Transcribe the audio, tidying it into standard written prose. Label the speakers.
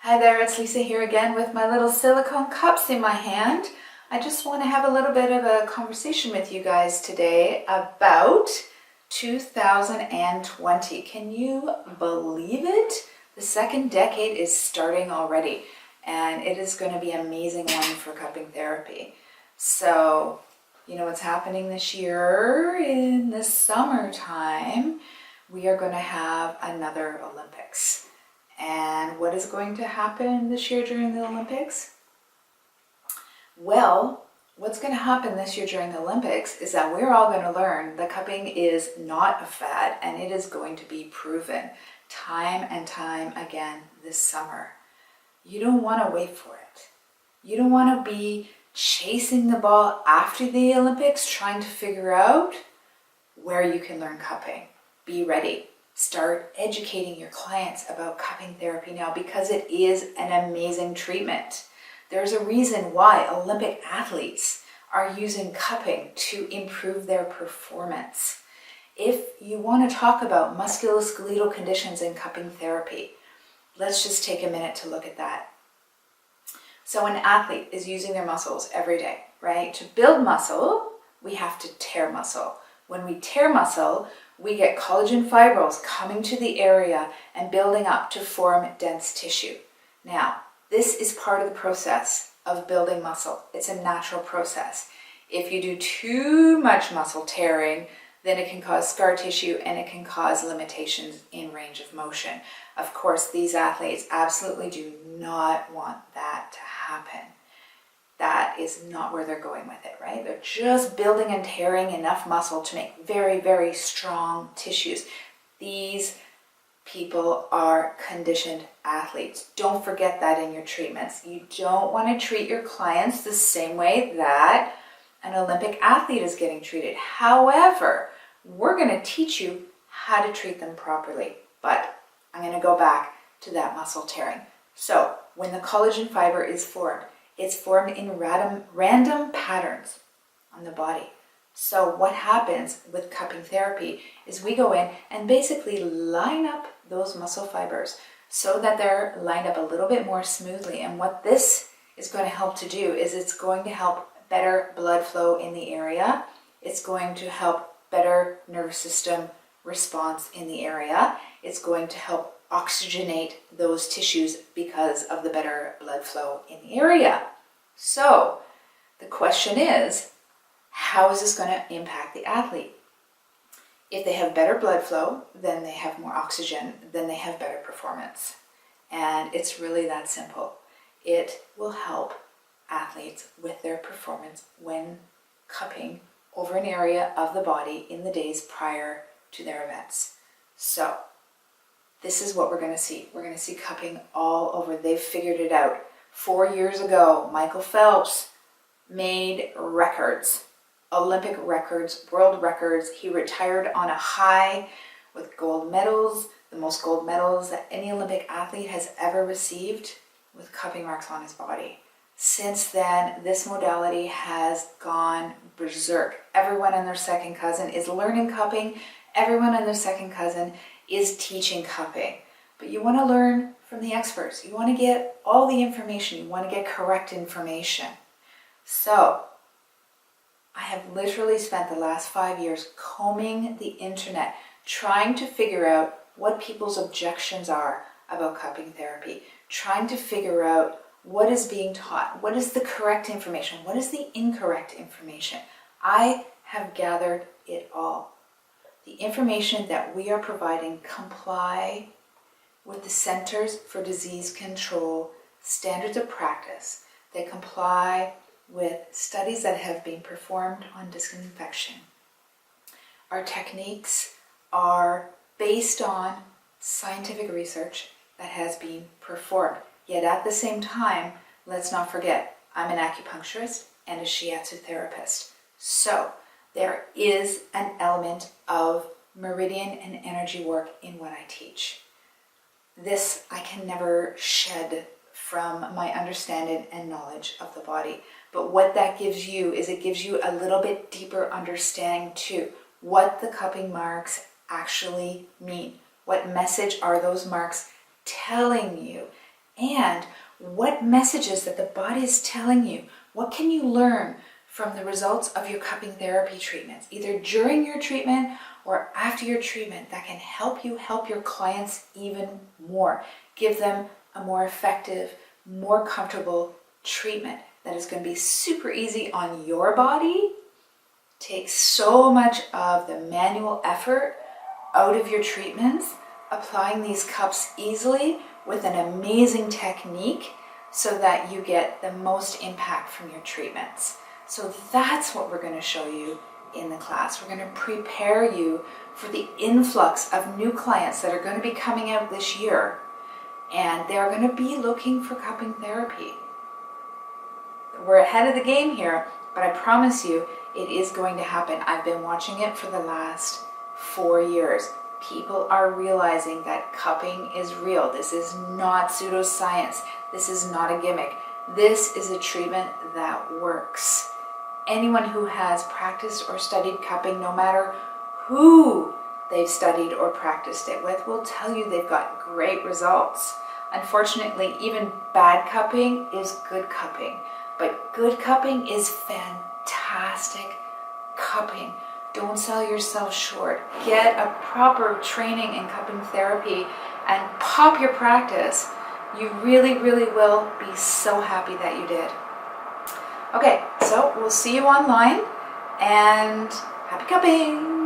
Speaker 1: Hi there, it's Lisa here again with my little silicone cups in my hand. I just want to have a little bit of a conversation with you guys today about 2020. Can you believe it? The second decade is starting already, and it is going to be an amazing one for cupping therapy. So, you know what's happening this year? In the summertime, we are going to have another Olympics. And what is going to happen this year during the Olympics? Well, what's going to happen this year during the Olympics is that we're all going to learn that cupping is not a fad, and it is going to be proven time and time again this summer. You don't want to wait for it. You don't want to be chasing the ball after the Olympics trying to figure out where you can learn cupping. Be ready. Start educating your clients about cupping therapy now, because it is an amazing treatment. There's a reason why Olympic athletes are using cupping to improve their performance. If you want to talk about musculoskeletal conditions in cupping therapy, let's just take a minute to look at that. So an athlete is using their muscles every day, right? To build muscle, we have to tear muscle. When we tear muscle, we get collagen fibrils coming to the area and building up to form dense tissue. Now, this is part of the process of building muscle. It's a natural process. If you do too much muscle tearing, then it can cause scar tissue and it can cause limitations in range of motion. Of course, these athletes absolutely do not want that to happen. That is not where they're going with it, right? They're just building and tearing enough muscle to make very, very strong tissues. These people are conditioned athletes. Don't forget that in your treatments. You don't want to treat your clients the same way that an Olympic athlete is getting treated. However, we're going to teach you how to treat them properly. But I'm going to go back to that muscle tearing. So when the collagen fiber is formed, it's formed in random patterns on the body. So what happens with cupping therapy is we go in and basically line up those muscle fibers so that they're lined up a little bit more smoothly. And what this is going to help to do is it's going to help better blood flow in the area. It's going to help better nervous system response in the area. It's going to help oxygenate those tissues because of the better blood flow in the area. So the question is, how is this going to impact the athlete? If they have better blood flow, then they have more oxygen, then they have better performance. And it's really that simple. It will help athletes with their performance when cupping over an area of the body in the days prior to their events. So this is what we're going to see. We're going to see cupping all over. They've figured it out. 4 years ago, Michael Phelps made records, Olympic records, world records. He retired on a high with gold medals, the most gold medals that any Olympic athlete has ever received, with cupping marks on his body. Since then, this modality has gone berserk. Everyone and their second cousin is learning cupping. Everyone and their second cousin is teaching cupping. But you want to learn from the experts. You want to get all the information. You want to get correct information. So, I have literally spent the last 5 years combing the internet, trying to figure out what people's objections are about cupping therapy, trying to figure out what is being taught, what is the correct information, what is the incorrect information. I have gathered it all. The information that we are providing comply with the Centers for Disease Control standards of practice. They comply with studies that have been performed on disc infection. Our techniques are based on scientific research that has been performed. Yet at the same time, let's not forget, I'm an acupuncturist and a shiatsu therapist. So there is an element of meridian and energy work in what I teach. This I can never shed from my understanding and knowledge of the body. But what that gives you is it gives you a little bit deeper understanding too, what the cupping marks actually mean. What message are those marks telling you? and what messages that the body is telling you. What can you learn from the results of your cupping therapy treatments, either during your treatment or after your treatment, that can help you help your clients even more, give them a more effective, more comfortable treatment that is going to be super easy on your body, take so much of the manual effort out of your treatments, applying these cups easily with an amazing technique so that you get the most impact from your treatments. So that's what we're going to show you in the class. We're going to prepare you for the influx of new clients that are going to be coming out this year, and they're going to be looking for cupping therapy. We're ahead of the game here, but I promise you it is going to happen. I've been watching it for the last 4 years. People are realizing that cupping is real. This is not pseudoscience. This is not a gimmick. This is a treatment that works. Anyone who has practiced or studied cupping, no matter who they've studied or practiced it with, will tell you they've got great results. Unfortunately, even bad cupping is good cupping, but good cupping is fantastic cupping. Don't sell yourself short. Get a proper training in cupping therapy and pop your practice. You really, really will be so happy that you did. Okay, so we'll see you online, and happy cupping!